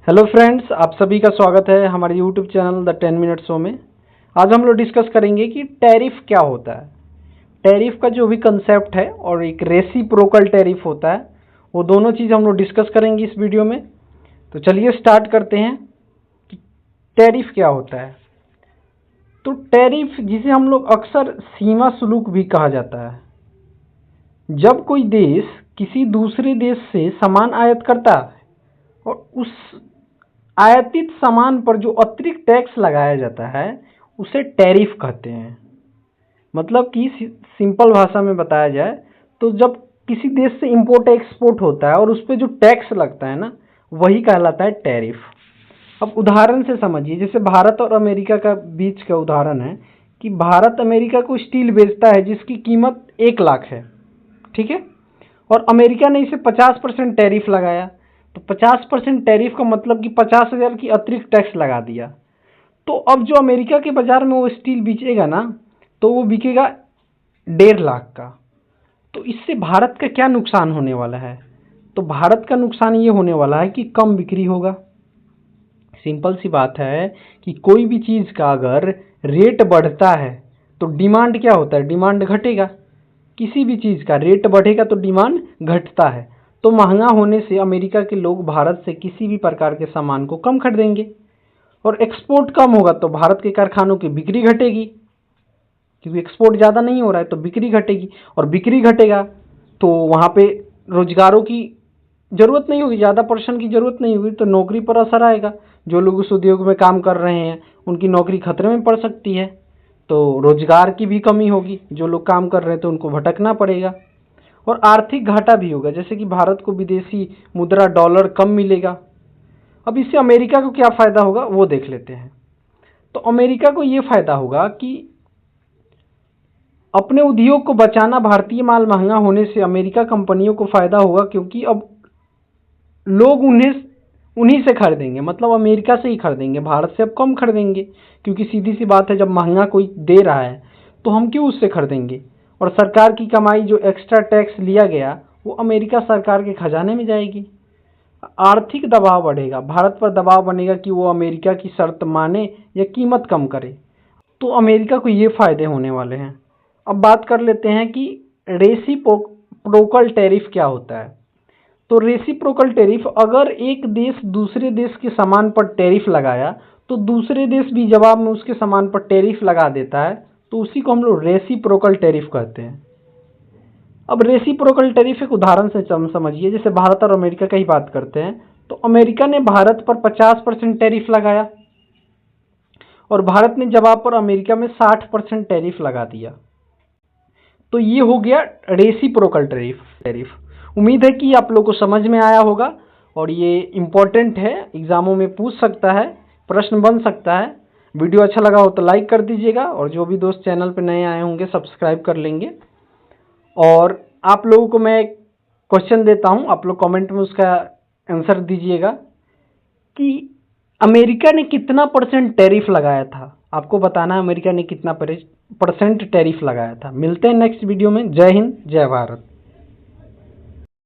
Hello friends, आप सभी का स्वागत है हमारे YouTube channel the 10 minute show में। आज हम लोग डिस्कस करेंगे कि टैरिफ क्या होता है। टैरिफ का जो भी कंसेप्ट है और एक रेसिप्रोकल टैरिफ होता है, वो दोनों चीज़ हम लोग डिस्कस करेंगे इस वीडियो में। तो चलिए स्टार्ट करते हैं कि टैरिफ क्या होता है। तो टैरिफ, जिसे हम लोग अक्सर सीमा शुल्क भी कहा जाता है, जब कोई देश किसी दूसरे देश से सामान आयात करता है और उस आयातित सामान पर जो अतिरिक्त टैक्स लगाया जाता है उसे टैरिफ कहते हैं। मतलब कि सिंपल भाषा में बताया जाए तो जब किसी देश से इंपोर्ट एक्सपोर्ट होता है और उस पर जो टैक्स लगता है ना, वही कहलाता है टैरिफ। अब उदाहरण से समझिए, जैसे भारत और अमेरिका का बीच का उदाहरण है कि भारत अमेरिका को स्टील बेचता है जिसकी कीमत 1 लाख है, ठीक है, और अमेरिका ने इसे 50% टैरिफ लगाया। तो 50% टैरिफ का मतलब कि 50,000 की अतिरिक्त टैक्स लगा दिया। तो अब जो अमेरिका के बाजार में वो स्टील बेचेगा ना, तो वो बिकेगा 1.5 लाख का। तो इससे भारत का क्या नुकसान होने वाला है? तो भारत का नुकसान ये होने वाला है कि कम बिक्री होगा। सिंपल सी बात है कि कोई भी चीज़ का अगर रेट बढ़ता है तो डिमांड क्या होता है? डिमांड घटेगा। किसी भी चीज़ का रेट बढ़ेगा तो डिमांड घटता है। तो महंगा होने से अमेरिका के लोग भारत से किसी भी प्रकार के सामान को कम खरीदेंगे और एक्सपोर्ट कम होगा तो भारत के कारखानों की बिक्री घटेगी, क्योंकि एक्सपोर्ट ज़्यादा नहीं हो रहा है तो बिक्री घटेगी, और बिक्री घटेगा तो वहाँ पे रोजगारों की ज़रूरत नहीं होगी, ज़्यादा पर्सन की ज़रूरत नहीं होगी, तो नौकरी पर असर आएगा। जो लोग उस उद्योग में काम कर रहे हैं उनकी नौकरी खतरे में पड़ सकती है, तो रोजगार की भी कमी होगी। जो लोग काम कर रहे हैं तो उनको भटकना पड़ेगा और आर्थिक घाटा भी होगा, जैसे कि भारत को विदेशी मुद्रा डॉलर कम मिलेगा। अब इससे अमेरिका को क्या फ़ायदा होगा वो देख लेते हैं। तो अमेरिका को ये फ़ायदा होगा कि अपने उद्योग को बचाना, भारतीय माल महंगा होने से अमेरिका कंपनियों को फ़ायदा होगा, क्योंकि अब लोग उन्हीं से खरीदेंगे, मतलब अमेरिका से ही खरीदेंगे, भारत से अब कम खरीदेंगे, क्योंकि सीधी सी बात है, जब महंगा कोई दे रहा है तो हम क्यों उससे खरीदेंगे। और सरकार की कमाई जो एक्स्ट्रा टैक्स लिया गया वो अमेरिका सरकार के खजाने में जाएगी। आर्थिक दबाव बढ़ेगा, भारत पर दबाव बनेगा कि वो अमेरिका की शर्त माने या कीमत कम करे। तो अमेरिका को ये फ़ायदे होने वाले हैं। अब बात कर लेते हैं कि रेसिप्रोकल टैरिफ क्या होता है। तो रेसिप्रोकल टैरिफ, अगर एक देश दूसरे देश के सामान पर टैरिफ लगाया तो दूसरे देश भी जवाब में उसके सामान पर टैरिफ लगा देता है, तो उसी को हम लोग रेसिप्रोकल टैरिफ कहते हैं। अब रेसिप्रोकल टैरिफ एक उदाहरण से समझिए, जैसे भारत और अमेरिका का ही बात करते हैं। तो अमेरिका ने भारत पर 50% टैरिफ लगाया और भारत ने जवाब पर अमेरिका में 60% टैरिफ लगा दिया। तो ये हो गया रेसिप्रोकल टैरिफ। उम्मीद है कि आप लोग को समझ में आया होगा और ये इम्पोर्टेंट है, एग्जामों में पूछ सकता है, प्रश्न बन सकता है। वीडियो अच्छा लगा हो तो लाइक कर दीजिएगा, और जो भी दोस्त चैनल पर नए आए होंगे सब्सक्राइब कर लेंगे। और आप लोगों को मैं क्वेश्चन देता हूं, आप लोग कमेंट में उसका आंसर दीजिएगा कि अमेरिका ने कितना % टैरिफ लगाया था। आपको बताना है अमेरिका ने कितना % टैरिफ लगाया था। मिलते हैं नेक्स्ट वीडियो में। जय हिंद, जय भारत।